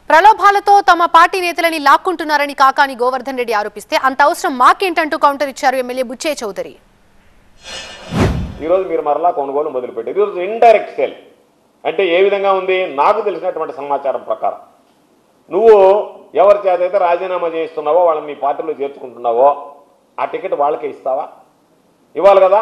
ప్రలోభాలతో తమ పార్టీ నేతలని లాక్కుంటున్నారని కాకాని గోవర్ధన్ రెడ్డి ఆరోపిస్తే అంత అవసరం మాకేంటంటూ కౌంటర్ ఇచ్చారు ఎమ్మెల్యే బుచ్చే చౌదరి. ఈ రోజు మీరు మరలా కొనుగోలు మొదలుపెట్టారు. ఈ రోజు ఇండైరెక్ట్ సేల్ అంటే ఏ విధంగా ఉంది? నాకు తెలిసినటువంటి సమాచారం ప్రకారం నువ్వు ఎవరి చేత అయితే రాజీనామా చేస్తున్నావో వాళ్ళని నీ పార్టీలో చేర్చుకుంటున్నావో ఆ టికెట్ వాళ్ళకే ఇస్తావా? ఇవ్వాలి కదా.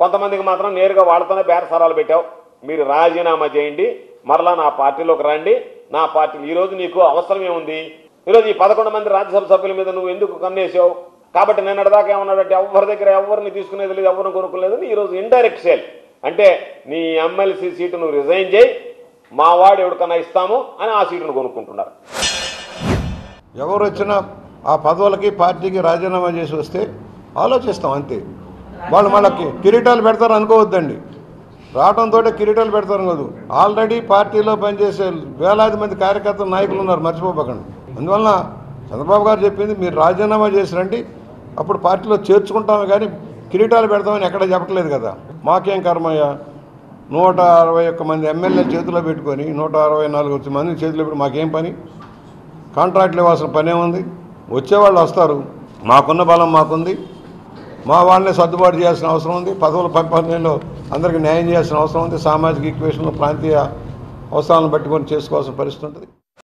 కొంతమందికి మాత్రం నేరుగా వాళ్ళతోనే బేరసారాలు పెట్టావు. మీరు రాజీనామా చేయండి, మరలా నా పార్టీలోకి రండి, నా పార్టీలో ఈరోజు నీకు అవసరం ఏముంది? ఈరోజు ఈ 11 మంది రాజ్యసభ సభ్యుల మీద నువ్వు ఎందుకు కన్నేసావు? కాబట్టి నిన్నటిదాకా ఏమన్నాడంటే ఎవరి దగ్గర ఎవరిని తీసుకునేది లేదు, ఎవరిని కొనుక్కునేది. ఈరోజు ఇండైరెక్ట్ సేల్ అంటే నీ ఎమ్మెల్సీ సీటు నువ్వు రిజైన్ చేయి, మా వాడు ఎవరికన్నా ఇస్తాము అని ఆ సీటును కొనుక్కుంటున్నారు. ఎవరు వచ్చినా ఆ పదవులకి పార్టీకి రాజీనామా చేసి వస్తే ఆలోచిస్తాం అంతే. వాళ్ళు మనకి కిరీటాలు పెడతారు అనుకోవద్దండి. రావడంతో కిరీటాలు పెడతారు అనుకోదు. ఆల్రెడీ పార్టీలో పనిచేసే వేలాది మంది కార్యకర్తలు నాయకులు ఉన్నారు, మర్చిపోకండి. అందువలన చంద్రబాబు గారు చెప్పింది మీరు రాజీనామా చేసి రండి, అప్పుడు పార్టీలో చేర్చుకుంటాము, కానీ కిరీటాలు పెడతామని ఎక్కడ చెప్పట్లేదు కదా. మాకేం కర్మయ్య, 161 మంది ఎమ్మెల్యేలు చేతిలో పెట్టుకొని 164 మంది చేతిలో పెట్టి మాకేం పని? కాంట్రాక్ట్లు ఇవ్వాల్సిన పనే ఉంది. వచ్చేవాళ్ళు వస్తారు, మాకున్న బలం మాకుంది, మా వాళ్ళనే సర్దుబాటు చేయాల్సిన అవసరం ఉంది. పదవుల పంపిణీలో అందరికీ న్యాయం చేయాల్సిన అవసరం ఉంది. సామాజిక ఈక్వేషన్లో ప్రాంతీయ అవసరాలను పట్టుకొని చేసుకోవాల్సిన పరిస్థితి ఉంటుంది.